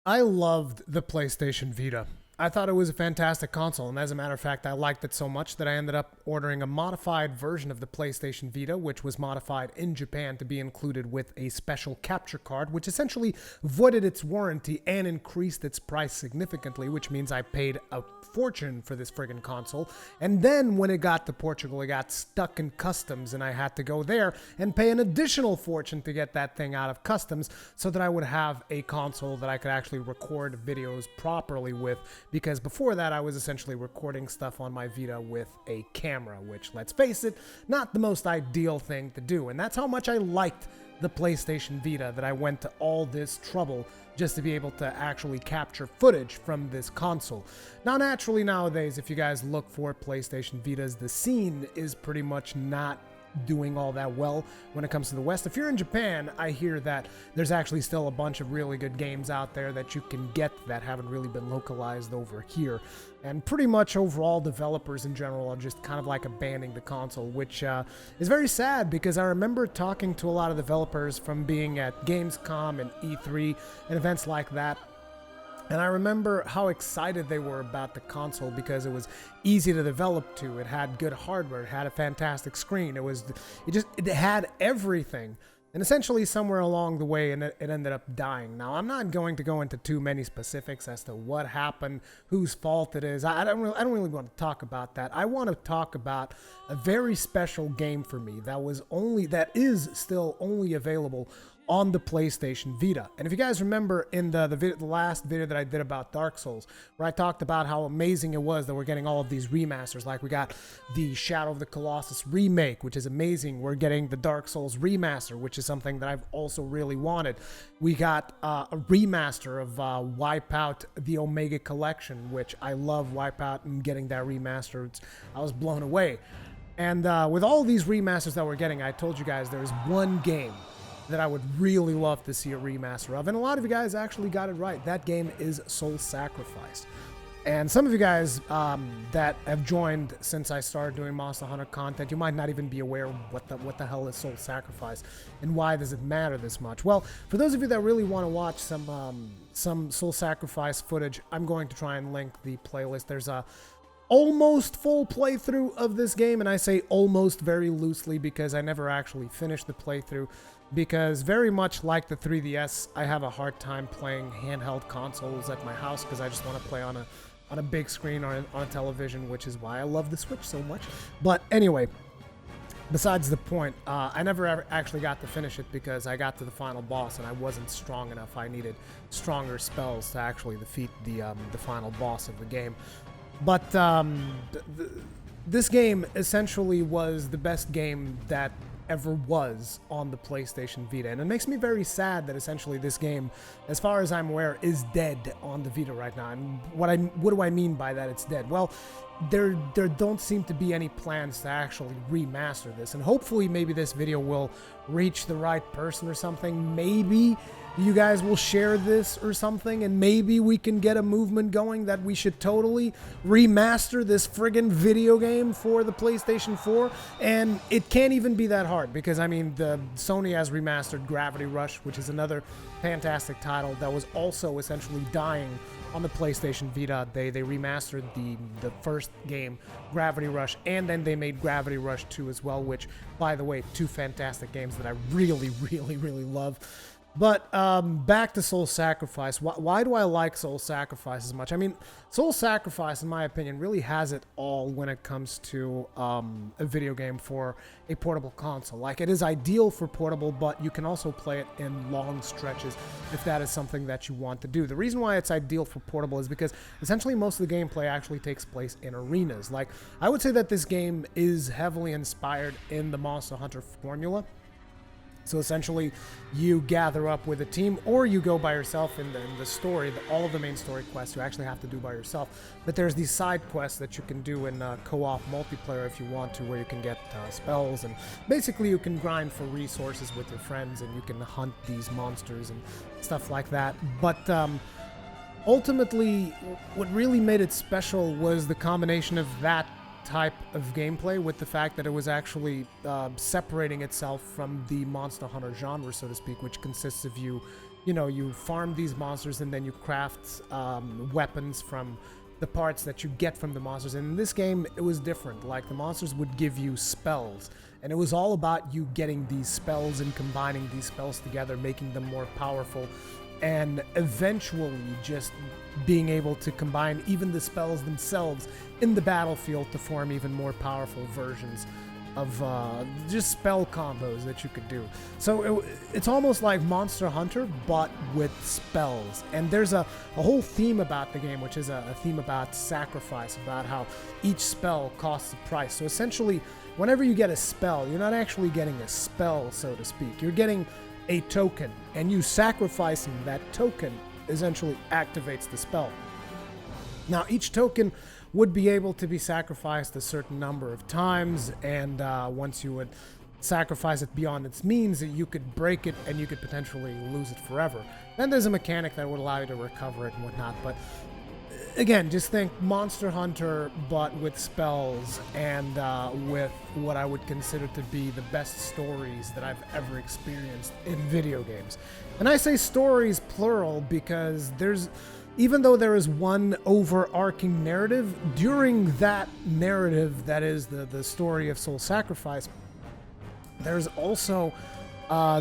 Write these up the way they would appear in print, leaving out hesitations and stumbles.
I loved the PlayStation Vita. I thought it was a fantastic console, and as a matter of fact, I liked it so much that I ended up ordering a modified version of the PlayStation Vita, which was modified in Japan to be included with a special capture card, which essentially voided its warranty and increased its price significantly, which means I paid a fortune for this friggin' console. And then when it got to Portugal, it got stuck in customs, and I had to go there and pay an additional fortune to get that thing out of customs so that I would have a console that I could actually record videos properly with, because before that I was essentially recording stuff on my Vita with a camera, which, let's face it, not the most ideal thing to do. And that's how much I liked the PlayStation Vita, that I went to all this trouble just to be able to actually capture footage from this console. Now, naturally, nowadays, if you guys look for PlayStation Vitas, the scene is pretty much not doing all that well when it comes to the West. If you're in Japan, I hear that there's actually still a bunch of really good games out there that you can get that haven't really been localized over here. And pretty much overall, developers in general are just kind of like abandoning the console, which is very sad, because I remember talking to a lot of developers from being at Gamescom and E3 and events like that. And I remember how excited they were about the console because it was easy to develop to. It had good hardware. It had a fantastic screen. It had everything. And essentially, somewhere along the way, it ended up dying. Now, I'm not going to go into too many specifics as to what happened, whose fault it is. I don't really want to talk about that. I want to talk about a very special game for me that is still only available on the PlayStation Vita. And if you guys remember in the last video that I did about Dark Souls, where I talked about how amazing it was that we're getting all of these remasters, like we got the Shadow of the Colossus remake, which is amazing. We're getting the Dark Souls remaster, which is something that I've also really wanted. We got a remaster of Wipeout, the Omega Collection, which I love Wipeout, and getting that remaster, I was blown away. And with all these remasters that we're getting, I told you guys there's one game that I would really love to see a remaster of, and a lot of you guys actually got it right. That game is Soul Sacrifice. And some of you guys that have joined since I started doing Monster Hunter content, you might not even be aware of what the hell is Soul Sacrifice and why does it matter this much. Well, for those of you that really want to watch some Soul Sacrifice footage, I'm going to try and link the playlist. There's a almost full playthrough of this game, and I say almost very loosely because I never actually finished the playthrough, because very much like the 3DS, I have a hard time playing handheld consoles at my house because I just want to play on a big screen or on a television, which is why I love the Switch so much. But anyway, besides the point, I never ever actually got to finish it because I got to the final boss and I wasn't strong enough. I needed stronger spells to actually defeat the final boss of the game. But this game essentially was the best game that ever was on the PlayStation Vita. And it makes me very sad that essentially this game, as far as I'm aware, is dead on the Vita right now. And what do I mean by that it's dead? Well, there don't seem to be any plans to actually remaster this. And hopefully maybe this video will reach the right person or something. Maybe you guys will share this or something, and maybe we can get a movement going that we should totally remaster this friggin' video game for the PlayStation 4. And it can't even be that hard, because I mean, Sony has remastered Gravity Rush, which is another fantastic title that was also essentially dying on the PlayStation Vita. They remastered the first game, Gravity Rush, and then they made Gravity Rush 2 as well, which, by the way, two fantastic games that I really, really, really love. But back to Soul Sacrifice. Why do I like Soul Sacrifice as much? I mean, Soul Sacrifice, in my opinion, really has it all when it comes to a video game for a portable console. Like, it is ideal for portable, but you can also play it in long stretches if that is something that you want to do. The reason why it's ideal for portable is because essentially most of the gameplay actually takes place in arenas. Like, I would say that this game is heavily inspired in the Monster Hunter formula. So essentially, you gather up with a team, or you go by yourself in the story. All of the main story quests you actually have to do by yourself. But there's these side quests that you can do in co-op multiplayer if you want to, where you can get spells, and basically you can grind for resources with your friends, and you can hunt these monsters and stuff like that. But ultimately, what really made it special was the combination of that type of gameplay with the fact that it was actually separating itself from the Monster Hunter genre, so to speak, which consists of you you farm these monsters and then you craft weapons from the parts that you get from the monsters. And in this game, it was different. Like, the monsters would give you spells, and it was all about you getting these spells and combining these spells together, making them more powerful, and eventually just being able to combine even the spells themselves in the battlefield to form even more powerful versions of just spell combos that you could do. So it's almost like Monster Hunter, but with spells. And there's a whole theme about the game, which is a theme about sacrifice, about how each spell costs a price. So essentially, whenever you get a spell, you're not actually getting a spell, so to speak. You're getting a token, and you sacrificing that token essentially activates the spell. Now, each token would be able to be sacrificed a certain number of times, and once you would sacrifice it beyond its means, you could break it and you could potentially lose it forever. Then there's a mechanic that would allow you to recover it and whatnot, but again, just think Monster Hunter, but with spells and with what I would consider to be the best stories that I've ever experienced in video games. And I say stories plural because even though there is one overarching narrative, during that narrative that is the story of Soul Sacrifice, there's also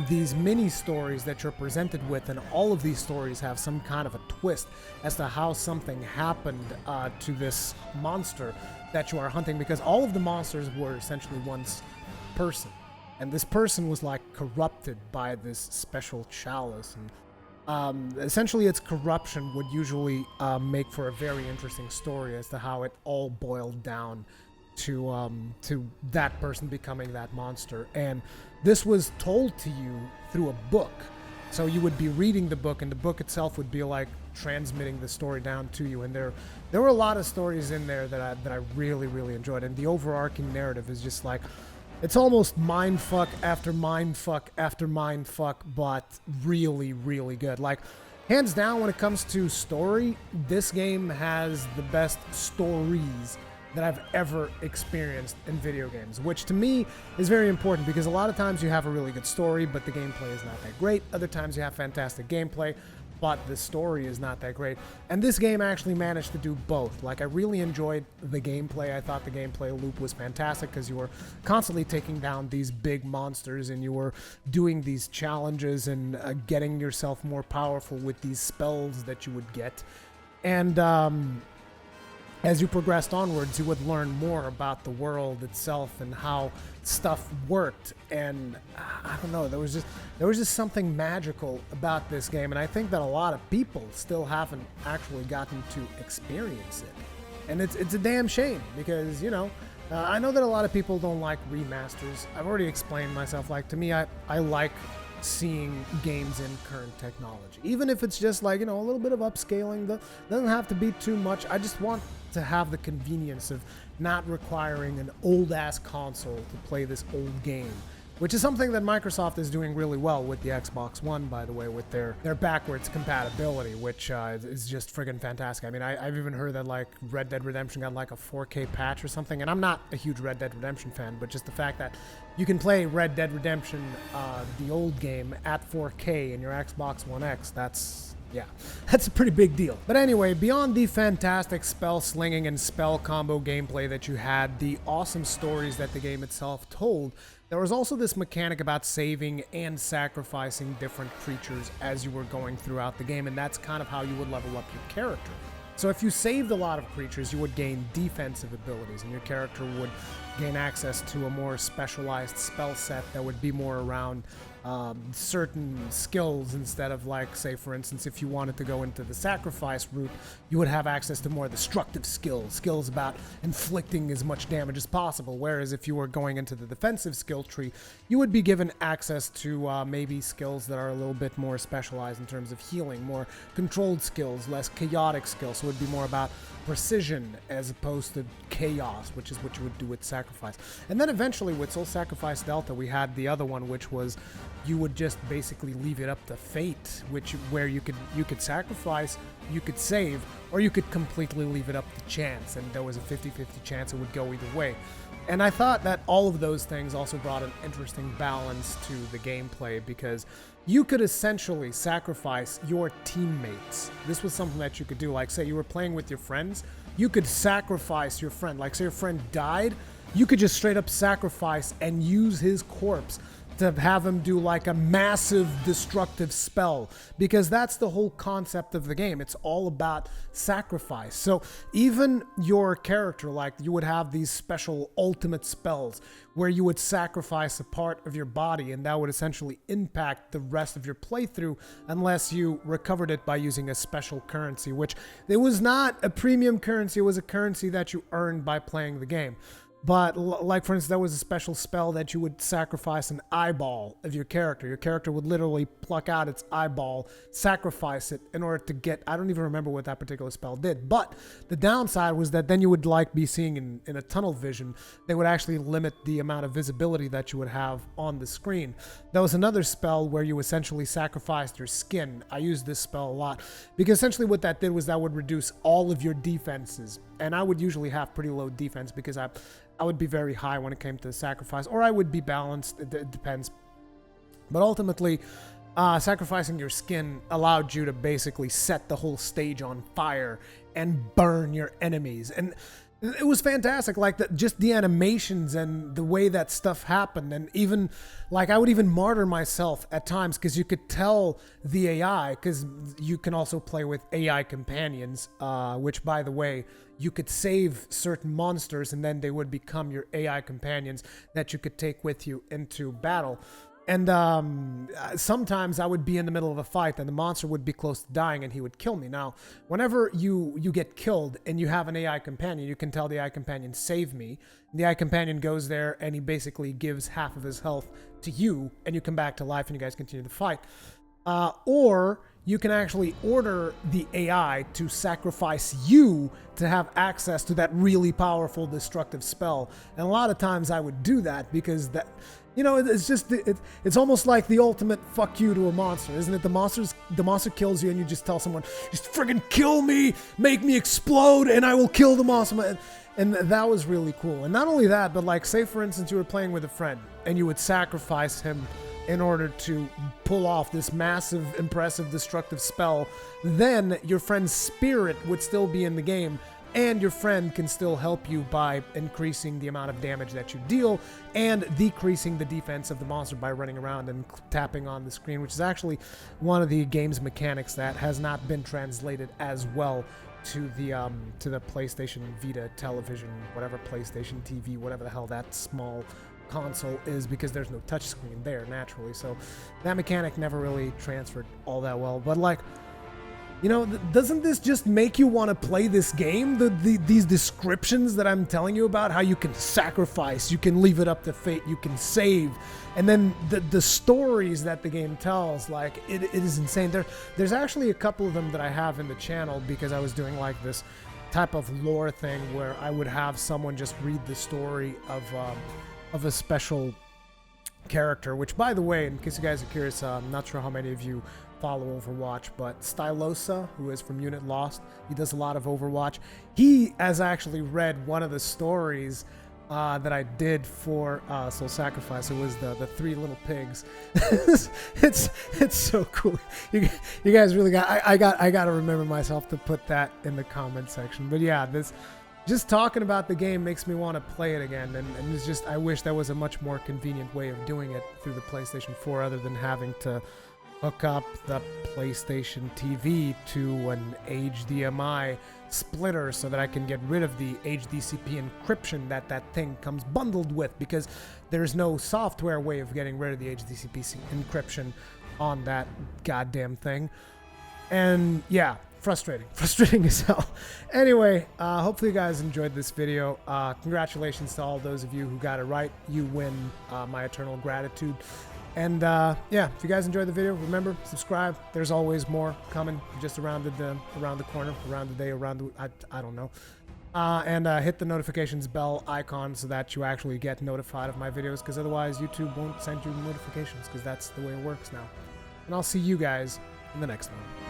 these mini stories that you're presented with, and all of these stories have some kind of a twist as to how something happened to this monster that you are hunting, because all of the monsters were essentially once person, and this person was like corrupted by this special chalice, and essentially its corruption would usually make for a very interesting story as to how it all boiled down to that person becoming that monster. And this was told to you through a book. So you would be reading the book, and the book itself would be like transmitting the story down to you. And there were a lot of stories in there that I really, really enjoyed. And the overarching narrative is just like, it's almost mindfuck after mindfuck after mindfuck, but really, really good. Like, hands down, when it comes to story, this game has the best stories that I've ever experienced in video games, which to me is very important, because a lot of times you have a really good story, but the gameplay is not that great. Other times you have fantastic gameplay, but the story is not that great. And this game actually managed to do both. Like, I really enjoyed the gameplay. I thought the gameplay loop was fantastic, because you were constantly taking down these big monsters, and you were doing these challenges and getting yourself more powerful with these spells that you would get. And as you progressed onwards, you would learn more about the world itself and how stuff worked. And I don't know, there was just something magical about this game, and I think that a lot of people still haven't actually gotten to experience it. And it's a damn shame, because I know that a lot of people don't like remasters. I've already explained myself. Like, to me, I like seeing games in current technology, even if it's just like a little bit of upscaling. Doesn't have to be too much. I just want to have the convenience of not requiring an old ass console to play this old game, which is something that Microsoft is doing really well with the Xbox One, by the way, with their backwards compatibility, which is just friggin' fantastic. I mean, I've even heard that like Red Dead Redemption got like a 4K patch or something, and I'm not a huge Red Dead Redemption fan, but just the fact that you can play Red Dead Redemption, the old game, at 4K in your Xbox One X, that's a pretty big deal. But anyway, beyond the fantastic spell slinging and spell combo gameplay that you had, the awesome stories that the game itself told, there was also this mechanic about saving and sacrificing different creatures as you were going throughout the game, and that's kind of how you would level up your character. So if you saved a lot of creatures, you would gain defensive abilities, and your character would gain access to a more specialized spell set that would be more around certain skills, instead of, like, say for instance, if you wanted to go into the sacrifice route, you would have access to more destructive skills about inflicting as much damage as possible, whereas if you were going into the defensive skill tree, you would be given access to maybe skills that are a little bit more specialized in terms of healing, more controlled skills, less chaotic skills. So it would be more about precision as opposed to chaos, which is what you would do with sacrifice. And then eventually with Soul Sacrifice Delta, we had the other one, which was you would just basically leave it up to fate, where you could sacrifice, you could save, or you could completely leave it up to chance, and there was a 50-50 chance it would go either way. And I thought that all of those things also brought an interesting balance to the gameplay, because you could essentially sacrifice your teammates. This was something that you could do. Like, say you were playing with your friends, you could sacrifice your friend. Like, say your friend died, you could just straight up sacrifice and use his corpse to have him do like a massive destructive spell, because that's the whole concept of the game. It's all about sacrifice. So even your character, like, you would have these special ultimate spells where you would sacrifice a part of your body, and that would essentially impact the rest of your playthrough unless you recovered it by using a special currency, which it was not a premium currency, it was a currency that you earned by playing the game. But, like, for instance, there was a special spell that you would sacrifice an eyeball of your character. Your character would literally pluck out its eyeball, sacrifice it in order to get... I don't even remember what that particular spell did. But the downside was that then you would, like, be seeing in a tunnel vision. They would actually limit the amount of visibility that you would have on the screen. There was another spell where you essentially sacrificed your skin. I used this spell a lot, because essentially what that did was that would reduce all of your defenses. And I would usually have pretty low defense because I would be very high when it came to sacrifice, or I would be balanced. It depends. But ultimately, sacrificing your skin allowed you to basically set the whole stage on fire and burn your enemies. And it was fantastic, like just the animations and the way that stuff happened. And even, like, I would even martyr myself at times, because you could tell the AI, because you can also play with AI companions, which, by the way, you could save certain monsters and then they would become your AI companions that you could take with you into battle. And sometimes I would be in the middle of a fight and the monster would be close to dying and he would kill me. Now, whenever you get killed and you have an AI companion, you can tell the AI companion, save me. The AI companion goes there and he basically gives half of his health to you, and you come back to life and you guys continue the fight. Or you can actually order the AI to sacrifice you to have access to that really powerful destructive spell. And a lot of times I would do that because that, you know, it's just, it's almost like the ultimate fuck you to a monster, isn't it? The monster kills you and you just tell someone, just friggin' kill me, make me explode, and I will kill the monster. And that was really cool. And not only that, but, like, say for instance you were playing with a friend and you would sacrifice him in order to pull off this massive, impressive, destructive spell, then your friend's spirit would still be in the game, and your friend can still help you by increasing the amount of damage that you deal and decreasing the defense of the monster by running around and tapping on the screen, which is actually one of the game's mechanics that has not been translated as well to the PlayStation Vita television, whatever, PlayStation TV, whatever the hell that small console is, because there's no touchscreen there naturally. So that mechanic never really transferred all that well. But, like, you know, doesn't this just make you want to play this game? These descriptions that I'm telling you about, how you can sacrifice, you can leave it up to fate, you can save, and then the stories that the game tells, like, it is insane. There's actually a couple of them that I have in the channel, because I was doing, like, this type of lore thing where I would have someone just read the story of a special character, which, by the way, in case you guys are curious, I'm not sure how many of you follow Overwatch, but Stylosa, who is from Unit Lost, he does a lot of Overwatch. He has actually read one of the stories that I did for Soul Sacrifice. It was the Three Little Pigs. it's so cool. You guys really I got to remember myself to put that in the comment section. But yeah, just talking about the game makes me want to play it again, and it's just, I wish there was a much more convenient way of doing it through the PlayStation 4 other than having to hook up the PlayStation TV to an HDMI splitter so that I can get rid of the HDCP encryption that thing comes bundled with, because there's no software way of getting rid of the HDCP encryption on that goddamn thing. And yeah, frustrating as hell. Anyway, hopefully you guys enjoyed this video. Congratulations to all those of you who got it right. You win my eternal gratitude. And yeah, if you guys enjoyed the video, remember, subscribe. There's always more coming just around the corner, around the day, I don't know. And hit the notifications bell icon so that you actually get notified of my videos, because otherwise YouTube won't send you notifications, because that's the way it works now. And I'll see you guys in the next one.